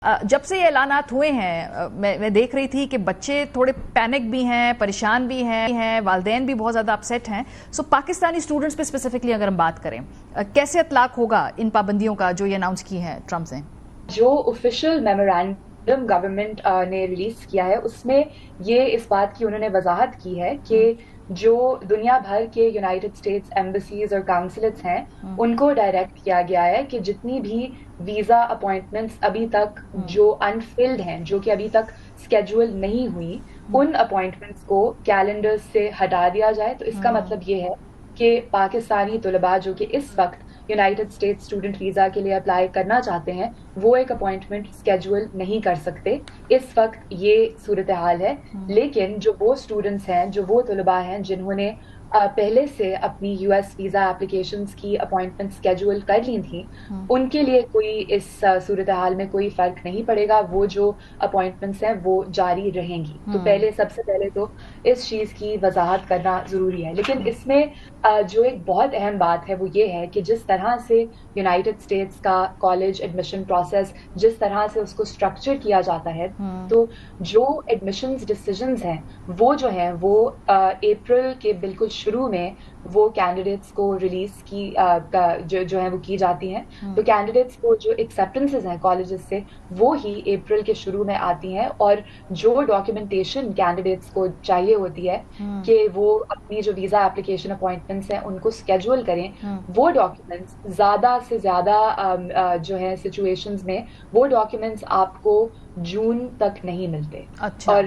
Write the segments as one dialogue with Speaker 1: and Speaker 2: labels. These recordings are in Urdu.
Speaker 1: جب سے یہ اعلانات ہوئے ہیں میں دیکھ رہی تھی کہ بچے تھوڑے پینک بھی ہیں، پریشان بھی ہیں، والدین بھی بہت زیادہ اپسیٹ ہیں. سو پاکستانی اسٹوڈنٹس پہ اسپیسیفکلی اگر ہم بات کریں، کیسے اطلاق ہوگا ان پابندیوں کا جو یہ اناؤنس کی ہے ٹرمپ نے؟
Speaker 2: جو آفیشیل میمورینڈم گورنمنٹ نے ریلیز کیا ہے اس میں یہ اس بات کی انہوں نے وضاحت کی ہے کہ جو دنیا بھر کے یونائٹڈ اسٹیٹس ایمبیسیز اور کاؤنسلیٹس ہیں ان کو ڈائریکٹ کیا گیا ہے کہ جتنی بھی ویزا اپوائنٹمنٹس ابھی تک جو انفلڈ ہیں، جو کہ ابھی تک اسکیجول نہیں ہوئی، ان اپوائنٹمنٹس کو کیلنڈر سے ہٹا دیا جائے. تو اس کا مطلب یہ ہے کہ پاکستانی طلباء جو کہ اس وقت یونائٹڈ اسٹیٹس اسٹوڈنٹ ویزا کے لیے اپلائی کرنا چاہتے ہیں وہ ایک اپوائنٹمنٹ اسکیجول نہیں کر سکتے. اس وقت یہ صورتحال ہے. لیکن جو وہ اسٹوڈنٹس ہیں، جو وہ طلباء ہیں جنہوں نے پہلے سے اپنی یو ایس ویزا اپلیکیشنز کی اپوائنٹمنٹ اسکیجول کر لی تھیں، ان کے لیے کوئی اس صورتحال میں کوئی فرق نہیں پڑے گا. وہ جو اپوائنٹمنٹس ہیں وہ جاری رہیں گی. تو سب سے پہلے تو اس چیز کی وضاحت کرنا ضروری ہے. لیکن اس میں جو ایک بہت اہم بات ہے وہ یہ ہے کہ جس طرح سے یونائٹڈ اسٹیٹس کا کالج ایڈمیشن پروسیس، جس طرح سے اس کو اسٹرکچر کیا جاتا ہے، تو جو ایڈمیشنز ڈیسیژنز ہیں وہ جو ہیں وہ اپریل کے بالکل شروع میں وہ کینڈیڈیٹس کو ریلیز کی جو ہیں وہ کی جاتی ہیں. تو کینڈیڈیٹس کو جو ایکسیپٹنسز ہیں کالجز سے وہ ہی اپریل کے شروع میں آتی ہیں. اور جو ڈاکیومنٹیشن کینڈیڈیٹس کو چاہیے ہوتی ہے کہ وہ اپنی جو ویزا اپلیکیشن اپوائنٹمنٹس ہیں ان کو اسکیجول کریں، وہ ڈاکیومنٹس زیادہ سے زیادہ جو ہے سچویشنز میں وہ ڈاکیومنٹس آپ کو جون تک نہیں ملتے. اور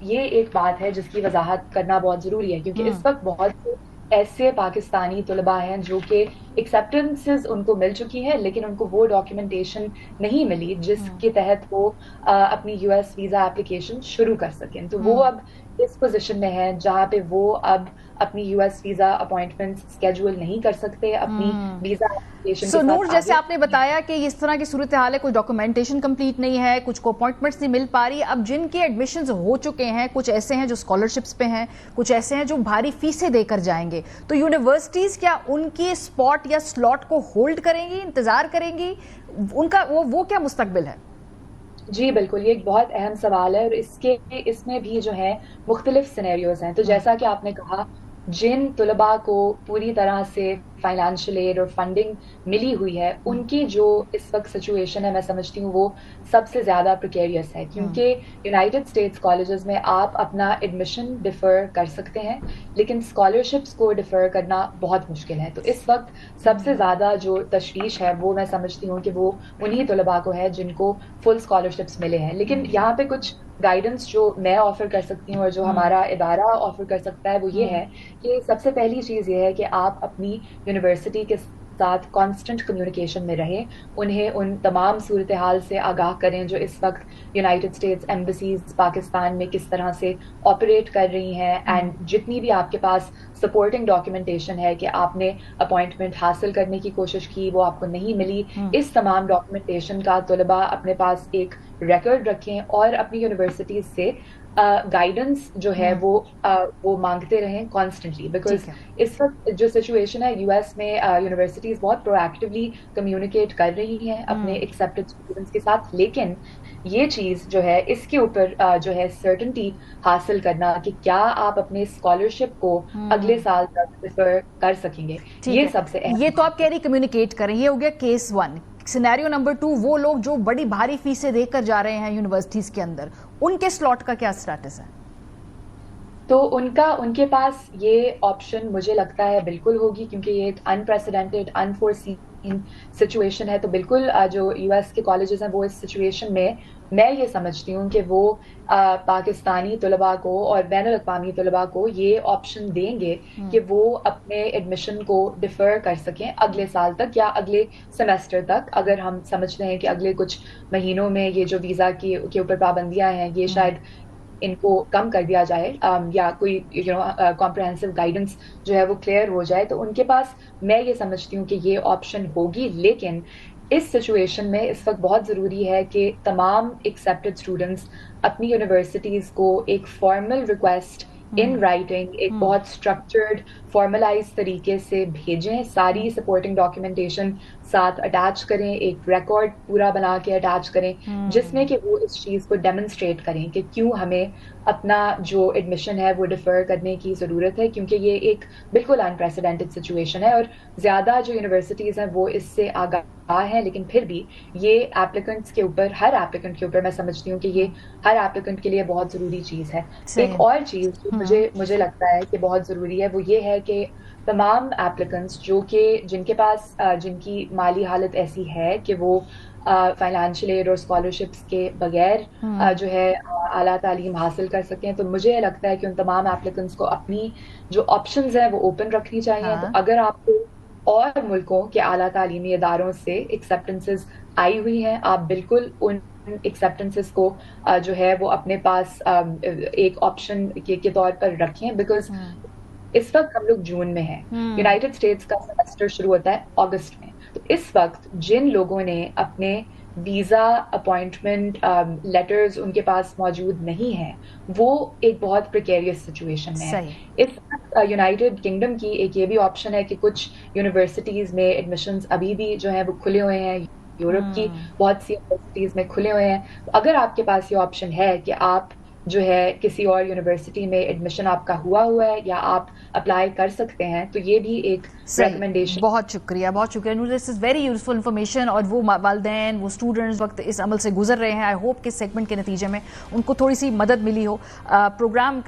Speaker 2: یہ ایک بات ہے جس کی وضاحت کرنا بہت ضروری ہے کیونکہ اس وقت بہت سے ایسے پاکستانی طلباء ہیں جو کہ ایکسیپٹنسز ان کو مل چکی ہیں لیکن ان کو وہ ڈاکیومنٹیشن نہیں ملی جس کے تحت وہ اپنی یو ایس ویزا اپلیکیشن شروع کر سکیں. تو وہ اب اس پوزیشن میں ہے جہاں پہ وہ اب اپنی U S visa appointment schedule نہیں کر سکتے اپنی ویزا اپلیکیشن.
Speaker 1: سو نور، جیسے آپ نے بتایا کہ اس طرح کی صورتحال ہے، کچھ ڈاکومنٹیشن کمپلیٹ نہیں ہے، کچھ کو اپوائنٹمنٹس نہیں مل پا رہی. اب جن کے ایڈمیشنز ہو چکے ہیں، کچھ ایسے ہیں جو اسکالرشپس پہ ہیں، کچھ ایسے ہیں جو بھاری فیسیں دے کر جائیں گے، تو یونیورسٹیز کیا ان کی اسپاٹ یا سلاٹ کو ہولڈ کریں گی، انتظار کریں گی؟ ان کا وہ کیا مستقبل ہے؟
Speaker 2: جی بالکل، یہ ایک بہت اہم سوال ہے اور اس میں بھی جو ہے مختلف سینیریوز ہیں. تو جیسا کہ آپ نے کہا، جن طلباء کو پوری طرح سے فائنانشیل ایڈ اور فنڈنگ ملی ہوئی ہے ان کی جو اس وقت سچویشن ہے میں سمجھتی ہوں وہ سب سے زیادہ پریکیریس ہے کیونکہ یونائٹڈ اسٹیٹس کالجز میں آپ اپنا ایڈمیشن ڈیفر کر سکتے ہیں لیکن اسکالرشپس کو ڈیفر کرنا بہت مشکل ہے. تو اس وقت سب سے زیادہ جو تشویش ہے وہ میں سمجھتی ہوں کہ وہ انہی طلباء کو ہے جن کو فل اسکالرشپس ملے ہیں. لیکن یہاں پہ کچھ گائیڈنس جو میں آفر کر سکتی ہوں اور جو ہمارا ادارہ آفر کر سکتا ہے وہ یہ ہے کہ سب سے پہلی چیز یہ ہے کہ آپ اپنی یونیورسٹی کے ساتھ کانسٹنٹ کمیونیکیشن میں رہیں، انہیں ان تمام صورتحال سے آگاہ کریں جو اس وقت یونائٹڈ اسٹیٹس ایمبیسیز پاکستان میں کس طرح سے آپریٹ کر رہی ہیں. اینڈ جتنی بھی آپ کے پاس سپورٹنگ ڈاکیومنٹیشن ہے کہ آپ نے اپوائنٹمنٹ حاصل کرنے کی کوشش کی، وہ آپ کو نہیں ملی، اس تمام ڈاکیومنٹیشن کا طلباء اپنے پاس ایک ریکارڈ رکھیں اور اپنی یونیورسٹیز سے گائیڈنس جو ہے وہ مانگتے رہیں کانسٹنٹلی. بیکاز اس وقت جو سچویشن ہے یو ایس میں یونیورسٹیز بہت پرو ایکٹیولی کمیونیکیٹ کر رہی ہیں اپنے ایکسیپٹڈ اسٹوڈنٹس کے ساتھ، لیکن یہ چیز جو ہے اس کے اوپر جو ہے سرٹنٹی حاصل کرنا کہ کیا آپ اپنے اسکالرشپ کو اگلے سال تک ریفر کر سکیں گے، یہ سب سے اہم.
Speaker 1: یہ تو آپ کہہ رہی کمیونیکیٹ کریں، یہ ہو گیا کیس 1. سینیریو نمبر 2، وہ لوگ جو بڑی بھاری فیسیں دے کر جا رہے ہیں یونیورسٹیز کے اندر، ان کے سلاٹ کا کیا اسٹیٹس ہے؟
Speaker 2: تو ان کے پاس یہ آپشن مجھے لگتا ہے بالکل ہوگی کیونکہ یہ ایک انپریسیڈنٹڈ انفورسین سچویشن ہے. تو بالکل جو یو ایس کے کالجز ہیں وہ اس سچویشن میں یہ سمجھتی ہوں کہ وہ پاکستانی طلباء کو اور بین الاقوامی طلباء کو یہ آپشن دیں گے کہ وہ اپنے ایڈمیشن کو ڈیفر کر سکیں اگلے سال تک یا اگلے سیمیسٹر تک. اگر ہم سمجھتے ہیں کہ اگلے کچھ مہینوں میں یہ جو ویزا کے اوپر پابندیاں ہیں یہ شاید ان کو کم کر دیا جائے یا کوئی کمپریہنسو گائیڈنس جو ہے وہ کلیئر ہو جائے، تو ان کے پاس میں یہ سمجھتی ہوں کہ یہ آپشن ہوگی. لیکن اس سچویشن میں اس وقت بہت ضروری ہے کہ تمام ایکسیپٹڈ اسٹوڈنٹس اپنی یونیورسٹیز کو ایک فارمل ریکویسٹ ان رائٹنگ، ایک بہت اسٹرکچرڈ فارملائز طریقے سے بھیجیں، ساری سپورٹنگ ڈاکیومنٹیشن ساتھ اٹیچ کریں, ایک ریکارڈ پورا بنا کے اٹیچ کریں جس میں کہ وہ اس چیز کو ڈیمونسٹریٹ کریں کہ کیوں ہمیں اپنا جو ایڈمیشن ہے وہ ڈیفر کرنے کی ضرورت ہے, کیونکہ یہ ایک بالکل انپریسیڈنٹڈ سچویشن ہے اور زیادہ جو یونیورسٹیز ہیں وہ اس سے آگاہ ہیں, لیکن پھر بھی یہ ایپلیکنٹس کے اوپر, ہر ایپلیکنٹ کے اوپر میں سمجھتی ہوں کہ یہ ہر ایپلیکنٹ کے لیے بہت ضروری چیز ہے. ایک اور چیز جو مجھے لگتا ہے کہ بہت ضروری ہے وہ یہ ہے کہ تمام ایپلیکنٹس جن کے پاس جن کی مالی حالت ایسی ہے کہ وہ فائنینشیل ایڈ اور اسکالرشپس کے بغیر جو ہے اعلیٰ تعلیم حاصل کر سکیں, تو مجھے لگتا ہے کہ ان تمام ایپلیکنٹس کو اپنی جو آپشنز ہیں وہ اوپن رکھنی چاہیے. تو اگر آپ کو اور ملکوں کے اعلیٰ تعلیمی اداروں سے ایکسیپٹنسز آئی ہوئی ہیں, آپ بالکل ان ایکسیپٹنسز کو جو ہے وہ اپنے پاس ایک آپشن کے طور پر رکھیں, بیکاز اس وقت ہم لوگ جون میں ہیں, یونائٹڈ اسٹیٹس کا سیمسٹر شروع ہوتا ہے اگست میں, تو اس وقت جن لوگوں نے اپنے ویزا اپوائنٹمنٹ لیٹرز ان کے پاس موجود نہیں ہیں وہ ایک بہت پریکیریس سچویشن میں ہے. اس وقت یونائٹڈ کنگڈم کی ایک یہ بھی آپشن ہے کہ کچھ یونیورسٹیز میں ایڈمیشنز ابھی بھی جو ہیں وہ کھلے ہوئے ہیں, یورپ کی بہت سی یونیورسٹیز میں کھلے ہوئے ہیں. اگر آپ کے پاس یہ آپشن ہے کہ آپ جو ہے کسی اور یونیورسٹی میں ایڈمیشن آپ کا ہوا ہے یا آپ اپلائی کر سکتے ہیں, تو یہ بھی ایک ریکمنڈیشن.
Speaker 1: بہت شکریہ, بہت شکریہ نور, دس از ویری یوزفل انفارمیشن. اور وہ والدین, وہ اسٹوڈنٹس وقت اس عمل سے گزر رہے ہیں, آئی ہوپ کہ اس سیگمنٹ کے نتیجے میں ان کو تھوڑی سی مدد ملی ہو. پروگرام کا